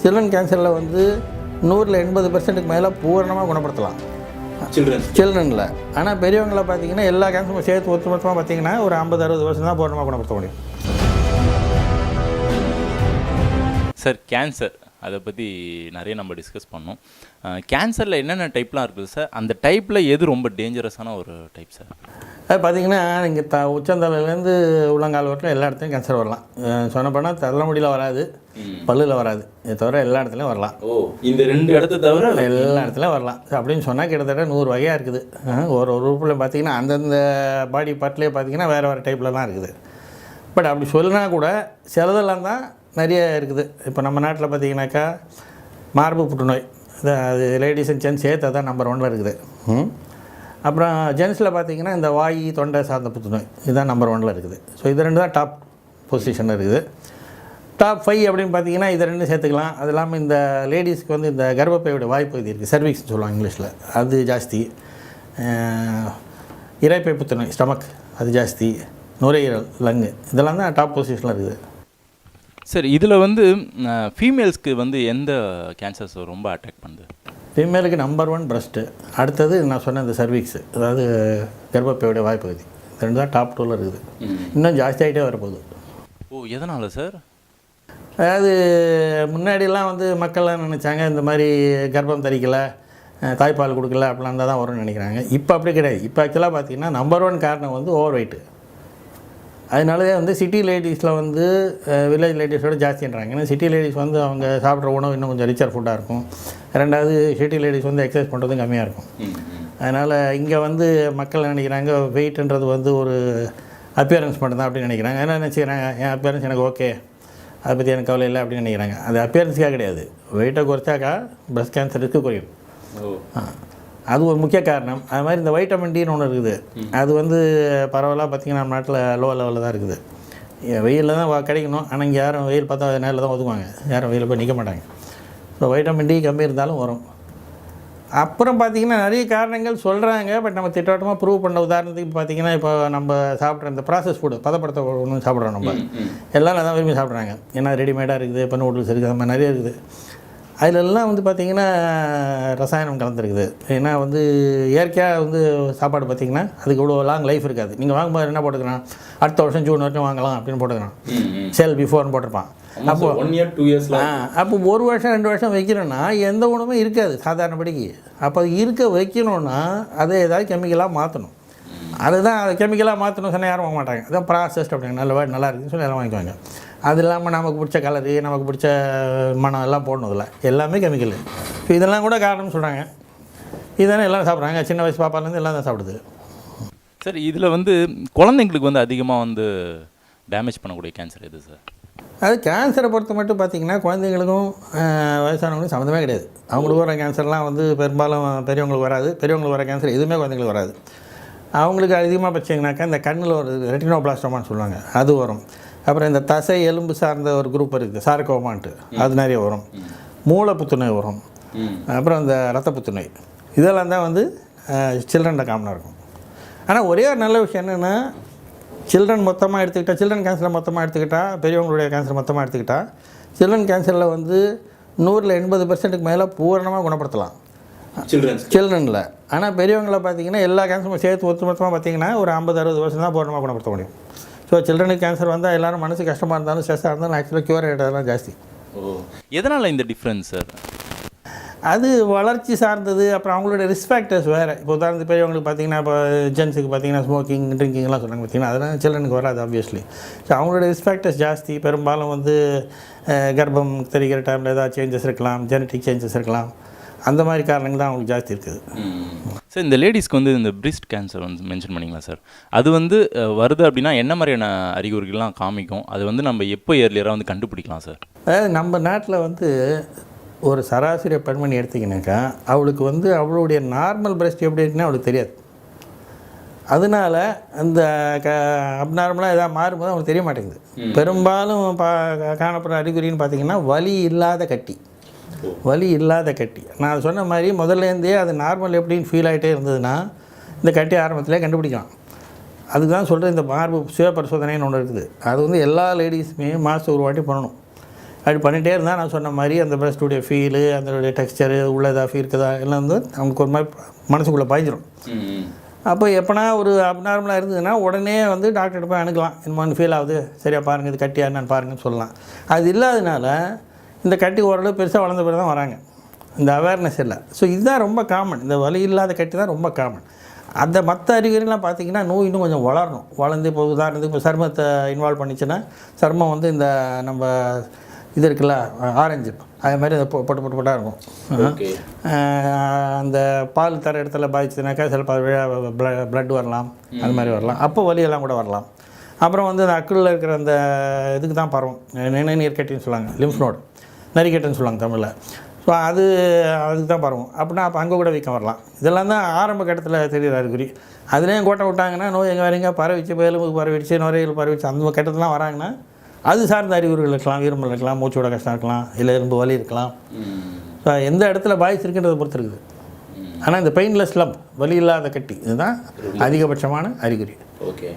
Children கேன்சரில் வந்து 100ல் 80% மேலே பூரணமாக குணப்படுத்தலாம் சில்ட்ரனில். ஆனால் பெரியவங்களை பார்த்தீங்கன்னா எல்லா கேன்சரும் சேர்த்து ஒட்டுமொத்தமாக பார்த்தீங்கன்னா ஒரு 50-60% தான் பூரணமாக குணப்படுத்த முடியும். சார் கேன்சர் அதை பற்றி நிறைய நம்ம டிஸ்கஸ் பண்ணோம். கேன்சரில் என்னென்ன டைப்லாம் இருக்குது சார்? அந்த டைப்பில் எது ரொம்ப டேஞ்சரஸான ஒரு டைப் சார்? அது பார்த்தீங்கன்னா நீங்கள் உச்சந்தலையிலேருந்து உள்ளங்கால் வரலாம் எல்லா இடத்துலையும் கேன்சர் வரலாம். சொன்னப்போனால் தலைமுடியில் வராது, பல்லில் வராது, இதை தவிர எல்லா இடத்துலையும் வரலாம். இந்த 2 இடத்த தவிர எல்லா இடத்துலையும் வரலாம் அப்படின்னு சொன்னால் கிட்டத்தட்ட 100 வகையாக இருக்குது. ஒரு உறுப்பில் பார்த்தீங்கன்னா அந்தந்த பாடி பார்ட்லேயே பார்த்தீங்கன்னா வேறு வேறு டைப்லலாம் இருக்குது. பட் அப்படி சொல்லினா கூட சிலதெல்லாம் தான் நிறைய இருக்குது. இப்போ நம்ம நாட்டில் பார்த்தீங்கன்னாக்கா மார்பு புற்றுநோய், அது லேடிஸ் அண்ட் ஜென்ஸ் சேர்த்து தான் நம்பர் 1 இருக்குது. அப்புறம் ஜென்ஸில் பார்த்தீங்கன்னா இந்த வாய் தொண்டை சார்ந்த புற்றுநோய் இதுதான் நம்பர் 1 இருக்குது. ஸோ இது 2 தான் டாப் பொசிஷனில் இருக்குது. டாப் 5 அப்படின்னு பார்த்தீங்கன்னா இது 2 சேர்த்துக்கலாம். அது இல்லாமல் இந்த லேடிஸ்க்கு வந்து இந்த கர்ப்பப்பையோட வாய்ப்பகுதி இருக்குது, சர்விக்ஸ்னு சொல்லுவாங்க இங்கிலீஷில், அது ஜாஸ்தி. இரைப்பை புற்றுநோய் ஸ்டமக் அது ஜாஸ்தி. நுரையீரல் லங்கு இதெல்லாம் தான் டாப் பொசிஷனில் இருக்குது. சார் இதில் வந்து ஃபீமேல்ஸ்க்கு வந்து எந்த கேன்சர்ஸ் ரொம்ப அட்டாக் பண்ணுது? ஃபீமேலுக்கு நம்பர் 1 பிரஸ்ட்டு, அடுத்தது நான் சொன்ன இந்த சர்விக்ஸு, அதாவது கர்ப்பப்பையோடைய வாய்ப்பகுதி, இது 2 தான் டாப் 2ல் இருக்குது. இன்னும் ஜாஸ்தியாகிட்டே வரப்போகுது. எதனால் சார்? அதாவது முன்னாடிலாம் வந்து மக்கள்லாம் நினச்சாங்க இந்த மாதிரி கர்ப்பம் தரிக்கலை, தாய்ப்பால் கொடுக்கல அப்படிலாம் இருந்தால் தான் வரும்னு நினைக்கிறாங்க. இப்போ அப்படி கிடையாது. இப்போ ஆக்சுவலாக பார்த்தீங்கன்னா நம்பர் 1 காரணம் வந்து ஓவர் வெயிட்டு. அதனாலே வந்து சிட்டி லேடிஸில் வந்து வில்லேஜ் லேடிஸோட ஜாஸ்தின்றாங்க. ஏன்னா சிட்டி லேடிஸ் வந்து அவங்க சாப்பிட்ற உணவு இன்னும் கொஞ்சம் ரிச்சர் ஃபுட்டாக இருக்கும். ரெண்டாவது சிட்டி லேடிஸ் வந்து எக்ஸசைஸ் பண்ணுறதும் கம்மியாக இருக்கும். அதனால் இங்கே வந்து மக்கள் நினைக்கிறாங்க வெயிட்ன்றது வந்து ஒரு அப்பியரன்ஸ் மட்டும்தான் அப்படின்னு நினைக்கிறாங்க. என்ன நினச்சிக்கிறாங்க, என் அப்பியரன்ஸ் எனக்கு ஓகே, அதை பற்றி எனக்கு கவலை இல்லை அப்படின்னு நினைக்கிறாங்க. அது அப்பியரன்ஸுக்காக கிடையாது. வெயிட்டை குறைச்சாக்கா பிரஸ்ட் கேன்சர் ரிஸ்க்கு குறையும். அது ஒரு முக்கிய காரணம். அது மாதிரி இந்த வைட்டமின் டின்னு ஒன்று இருக்குது. அது வந்து பரவலாக பார்த்திங்கன்னா நம்ம நாட்டில் லோ லெவலில் தான் இருக்குது. வெயிலில் தான் கிடைக்கணும். ஆனால் இங்கே யாரும் வெயில் பார்த்தா நேரில் தான் ஒதுக்குவாங்க, யாரும் வெயிலில் போய் நிற்க மாட்டாங்க. ஸோ வைட்டமின் டி கம்மி இருந்தாலும் வரும். அப்புறம் பார்த்திங்கன்னா நிறைய காரணங்கள் சொல்கிறாங்க. பட் நம்ம திட்டவட்டமாக ப்ரூவ் பண்ண உதாரணத்துக்கு பார்த்திங்கன்னா இப்போ நம்ம சாப்பிட்ற இந்த ப்ராசஸ் ஃபுட்டு பதப்படுத்த ஒன்று சாப்பிட்றோம். நம்ம எல்லாம் தான் விரும்பி சாப்பிட்றாங்க. ஏன்னா ரெடிமேடாக இருக்குது, இப்போ நூடுல்ஸ் இருக்குது, அந்த மாதிரி நிறைய இருக்குது. அதிலெல்லாம் வந்து பார்த்திங்கன்னா ரசாயனம் கலந்துருக்குது. ஏன்னா வந்து இயற்கையாக வந்து சாப்பாடு பார்த்திங்கன்னா அதுக்கு இவ்வளோ லாங் லைஃப் இருக்காது. நீங்கள் வாங்கும்போது என்ன போட்டுக்கிறான், அடுத்த வருஷம் ஜூன் வரைக்கும் வாங்கலாம் அப்படின்னு போட்டுக்கிறான். சேல் பிஃபோர்னு போட்டிருப்பான். அப்போ 1 year 2 years அப்போ 1 வருஷம் 2 வருஷம் வைக்கணும்னா எந்த உணவும் இருக்காது சாதாரணப்படிக்கு. அப்போ அது இருக்க வைக்கணும்னா அதை ஏதாவது கெமிக்கலாக மாற்றணும். அதுதான் அதை கெமிக்கலாக மாற்றணும் சொன்னால் யாரும் வாங்க மாட்டாங்க. அதான் ப்ராசஸ்ட் அப்படிங்க, நல்லா இருக்குதுன்னு சொல்லி எல்லாம் வாங்கிக்குவாங்க. அது இல்லாமல் நமக்கு பிடிச்ச கலரு, நமக்கு பிடிச்ச மனம் எல்லாம் போடணுதில்ல, எல்லாமே கெமிக்கல். ஸோ இதெல்லாம் கூட காரணம்னு சொல்கிறாங்க. இதுதானே எல்லாம் சாப்பிட்றாங்க, சின்ன வயசு பாப்பாலேருந்து எல்லாம் தான் சாப்பிடுது. சார் இதில் வந்து குழந்தைங்களுக்கு வந்து அதிகமாக வந்து டேமேஜ் பண்ணக்கூடிய கேன்சர் எது சார்? அது கேன்சரை பொறுத்த மட்டும் பார்த்திங்கன்னா குழந்தைங்களுக்கும் வயசானவங்களுக்கும் சம்மந்தமே கிடையாது. அவங்களுக்கு வர கேன்சர்லாம் வந்து பெரும்பாலும் பெரியவங்களுக்கு வராது. பெரியவங்களுக்கு வர கேன்சர் எதுவுமே குழந்தைங்களுக்கு வராது. அவங்களுக்கு அதிகமாக பார்த்தீங்கன்னாக்கா இந்த கண்ணில் ஒரு ரெட்டினோபிளாஸ்டோமான்னு சொல்லுவாங்க, அது வரும். அப்புறம் இந்த தசை எலும்பு சார்ந்த ஒரு குரூப் இருக்குது, சார்கோமான்ட்டு, அது நிறைய வரும். மூளை புற்றுநோய் வரும். அப்புறம் இந்த ரத்த புற்றுநோய், இதெல்லாம் தான் வந்து சில்ட்ரனில் காமனாக இருக்கும். ஆனால் ஒரே ஒரு நல்ல விஷயம் என்னென்னா, சில்ட்ரன் மொத்தமாக எடுத்துக்கிட்டால், சில்ட்ரன் கேன்சரை மொத்தமாக எடுத்துக்கிட்டால், பெரியவங்களுடைய கேன்சர் மொத்தமாக எடுத்துக்கிட்டால், சில்ட்ரன் கேன்சரில் வந்து 100ல் 80% மேலே பூரணமாக குணப்படுத்தலாம் சில்ட்ரனில். ஆனால் பெரியவங்களை பார்த்தீங்கன்னா எல்லா கேன்சரும் சேர்த்து ஒட்டுமொத்தமாக பார்த்தீங்கன்னா ஒரு 50-60% தான் பூரணமாக குணப்படுத்த முடியும். ஸோ சில்ட்ரனுக்கு கேன்சர் வந்தால் எல்லோரும் மனசு கஷ்டமாக இருந்தாலும் ஸ்ட்ரெஸ்ஸாக இருந்தாலும் ஆக்சுவலாக க்யூர் ரேட் அதெல்லாம் ஜாஸ்தி. எதனால் இந்த டிஃப்ரென்ஸ் சார்? அது வளர்ச்சி சார்ந்தது. அப்புறம் அவங்களோட ரிஸ்க் ஃபேக்டர்ஸ் வேறு. இப்போ உதாரணத்துக்கு பெரியவங்களுக்கு பார்த்தீங்கன்னா, இப்போ ஜென்ஸுக்கு பார்த்தீங்கன்னா ஸ்மோக்கிங் ட்ரிங்கிங்லாம் சொல்கிறாங்க பார்த்தீங்கன்னா, அதெல்லாம் சில்ட்ரனுக்கு வராது ஆப்வியஸ்லி. ஸோ அவங்களோட ரிஸ்க் ஃபேக்டர்ஸ் ஜாஸ்தி. பெரும்பாலும் வந்து கர்ப்பம் தெரிகிற டைமில் ஏதாவது சேஞ்சஸ் இருக்கலாம், ஜெனட்டிக் சேஞ்சஸ் இருக்கலாம், அந்த மாதிரி காரணங்கள் தான் அவங்களுக்கு ஜாஸ்தி இருக்குது. சார் இந்த லேடிஸ்க்கு வந்து இந்த பிரெஸ்ட் கேன்சர் வந்து மென்ஷன் பண்ணிங்களா சார்? அது வந்து வருது அப்படின்னா என்ன மாதிரியான அறிகுறிகள்லாம் காமிக்கும்? அது வந்து நம்ம எப்போ இயர்லியராக வந்து கண்டுபிடிக்கலாம் சார்? அதாவது நம்ம நாட்டில் வந்து ஒரு சராசரி பெண்மணி எடுத்திங்கனாக்கா அவளுக்கு வந்து அவளுடைய நார்மல் பிரெஸ்ட் எப்படி இருக்குன்னா அவளுக்கு தெரியாது. அதனால் அந்த அப்நார்மலாக எதாவது மாறும்போது அவங்களுக்கு தெரிய மாட்டேங்குது. பெரும்பாலும் காணப்படுற அறிகுறின்னு பார்த்திங்கன்னா வலி இல்லாத கட்டி. நான் சொன்ன மாதிரி முதல்லேருந்தே அது நார்மல் எப்படின்னு ஃபீல் ஆகிட்டே இருந்ததுன்னா இந்த கட்டி ஆரம்பத்திலே கண்டுபிடிக்கலாம். அதுக்கு தான் சொல்கிறேன், இந்த மார்பு சுய பரிசோதனைன்னு ஒன்று இருக்குது. அது வந்து எல்லா லேடிஸுமே மாதம் ஒரு வாட்டி பண்ணணும். அப்படி பண்ணிகிட்டே இருந்தால் நான் சொன்ன மாதிரி அந்த பிரஸ்டுடைய ஃபீலு அதனுடைய டெக்ஸ்டரு உள்ள ஏதாவது இருக்குதா எல்லாம் வந்து அவங்களுக்கு ஒரு மாதிரி மனசுக்குள்ளே பாய்ஞ்சிரும். அப்போ எப்போனா ஒரு அப்நார்மலாக இருந்ததுன்னா உடனே வந்து டாக்டர்கிட்ட போய் அணுகலாம். இந்த மாதிரி ஃபீல் ஆகுது, சரியா பாருங்கள், இது கட்டியா என்னன்னு பாருங்கன்னு சொல்லலாம். அது இல்லாதனால இந்த கட்டி ஓரளவு பெருசாக வளர்ந்த பிறகு தான் வராங்க. இந்த அவேர்னஸ் இல்லை. ஸோ இதுதான் ரொம்ப காமன். இந்த வலி இல்லாத கட்டி தான் ரொம்ப காமன். அந்த மற்ற அறிகுறிலாம் பார்த்திங்கன்னா நோய் இன்னும் கொஞ்சம் வளரணும். வளர்ந்து இப்போ உதாரணத்துக்கு இப்போ சருமத்தை இன்வால்வ் பண்ணிச்சுன்னா சருமம் வந்து இந்த நம்ம இது இருக்குல்ல ஆரஞ்சு அது மாதிரி அதை பொட்டு பொட்டு பொட்டாக இருக்கும். அந்த பால் தர இடத்துல பாதிச்சதுனாக்கா சில பிளட் வரலாம், அது மாதிரி வரலாம். அப்போ வலியெல்லாம் கூட வரலாம். அப்புறம் வந்து அந்த அக்குளில் இருக்கிற அந்த இதுக்கு தான் பரவும், நிணநீர் கட்டின்னு சொல்லுவாங்க, லிம்ஃப் நோடு, நரிக்கட்டுன்னு சொல்லுவாங்க தமிழில். ஸோ அதுக்கு தான் பரவும். அப்படின்னா அப்போ அங்கே கூட வீக்கம் வரலாம். இதெல்லாம் தான் ஆரம்ப கட்டத்தில் தெரிகிற அறிகுறி. அதுலேயும் கோட்டை விட்டாங்கன்னா நோய் எங்கே வரீங்க பரவிச்சு, எலும்புக்கு பரவிடுச்சு, நுரையீரல் பரவிச்சு, அந்த கட்டத்துலாம் வராங்கன்னா அது சார்ந்த அறிகுறிகள் இருக்கலாம். இருமல் இருக்கலாம், மூச்சு விட கஷ்டம் இருக்கலாம், இல்லை எலும்பு வலி இருக்கலாம். ஸோ எந்த இடத்துல பாதிச்சிருக்குன்றதை பொறுத்து இருக்குது. ஆனால் இந்த பெயின்லெஸ் லம்ப், வலி இல்லாத கட்டி, இதுதான் அதிகபட்சமான அறிகுறி. ஓகே.